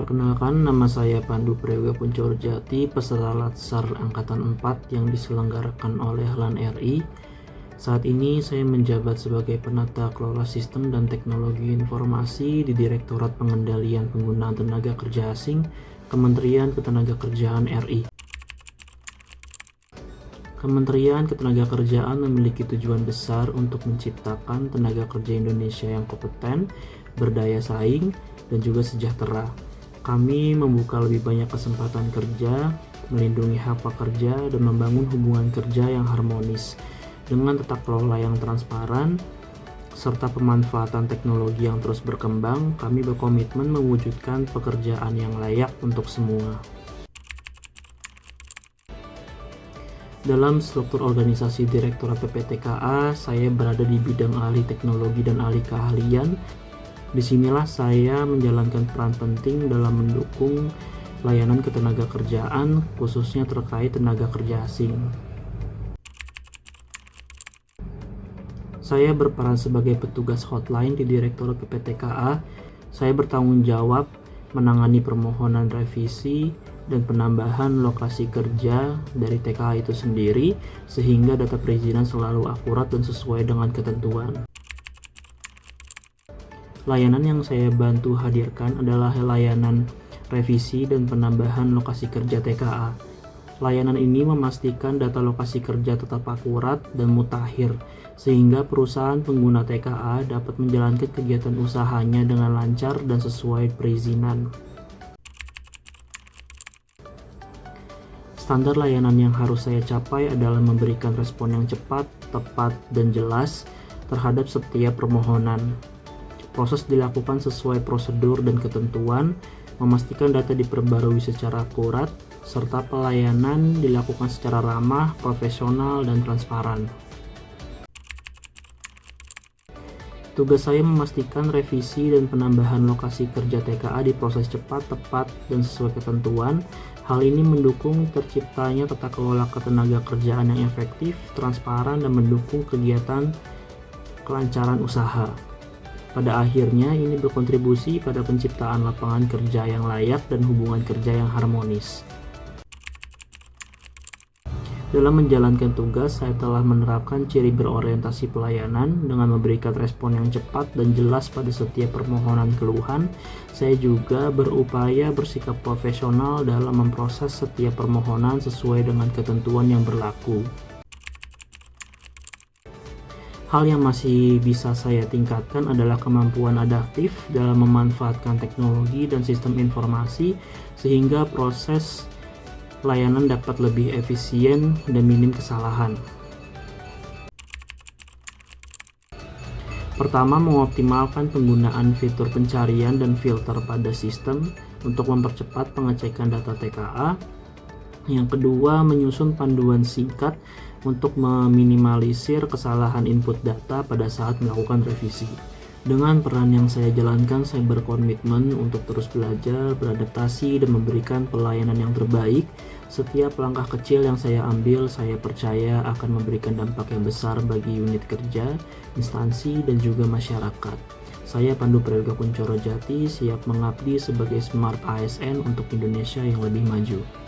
Perkenalkan, nama saya Pandu Prayoga Puncorojati, peserta Latsar Angkatan 4 yang diselenggarakan oleh LAN RI. Saat ini saya menjabat sebagai Penata Kelola Sistem dan Teknologi Informasi di Direktorat Pengendalian Penggunaan Tenaga Kerja Asing, Kementerian Ketenagakerjaan RI. Kementerian Ketenagakerjaan memiliki tujuan besar untuk menciptakan tenaga kerja Indonesia yang kompeten, berdaya saing, dan juga sejahtera. Kami membuka lebih banyak kesempatan kerja, melindungi hak pekerja, dan membangun hubungan kerja yang harmonis. Dengan tata kelola yang transparan, serta pemanfaatan teknologi yang terus berkembang, kami berkomitmen mewujudkan pekerjaan yang layak untuk semua. Dalam struktur organisasi Direktorat PPTKA, saya berada di bidang ahli teknologi dan ahli keahlian. Disinilah saya menjalankan peran penting dalam mendukung layanan ketenagakerjaan, khususnya terkait tenaga kerja asing. Saya berperan sebagai petugas hotline di Direktorat PPTKA. Saya bertanggung jawab menangani permohonan revisi dan penambahan lokasi kerja dari TKA itu sendiri, sehingga data perizinan selalu akurat dan sesuai dengan ketentuan. Layanan yang saya bantu hadirkan adalah layanan revisi dan penambahan lokasi kerja TKA. Layanan ini memastikan data lokasi kerja tetap akurat dan mutakhir, sehingga perusahaan pengguna TKA dapat menjalankan kegiatan usahanya dengan lancar dan sesuai perizinan. Standar layanan yang harus saya capai adalah memberikan respon yang cepat, tepat, dan jelas terhadap setiap permohonan. Proses dilakukan sesuai prosedur dan ketentuan, memastikan data diperbarui secara akurat, serta pelayanan dilakukan secara ramah, profesional, dan transparan. Tugas saya memastikan revisi dan penambahan lokasi kerja TKA diproses cepat, tepat, dan sesuai ketentuan. Hal ini mendukung terciptanya tata kelola ketenagakerjaan yang efektif, transparan, dan mendukung kegiatan kelancaran usaha. Pada akhirnya, ini berkontribusi pada penciptaan lapangan kerja yang layak dan hubungan kerja yang harmonis. Dalam menjalankan tugas, saya telah menerapkan ciri berorientasi pelayanan dengan memberikan respon yang cepat dan jelas pada setiap permohonan keluhan. Saya juga berupaya bersikap profesional dalam memproses setiap permohonan sesuai dengan ketentuan yang berlaku. Hal yang masih bisa saya tingkatkan adalah kemampuan adaptif dalam memanfaatkan teknologi dan sistem informasi sehingga proses layanan dapat lebih efisien dan minim kesalahan. Pertama, mengoptimalkan penggunaan fitur pencarian dan filter pada sistem untuk mempercepat pengecekan data TKA. Yang kedua, menyusun panduan singkat untuk meminimalisir kesalahan input data pada saat melakukan revisi. Dengan peran yang saya jalankan, saya berkomitmen untuk terus belajar, beradaptasi, dan memberikan pelayanan yang terbaik. Setiap langkah kecil yang saya ambil, saya percaya akan memberikan dampak yang besar bagi unit kerja, instansi, dan juga masyarakat. Saya Pandu Prayoga Puncorojati, siap mengabdi sebagai Smart ASN untuk Indonesia yang lebih maju.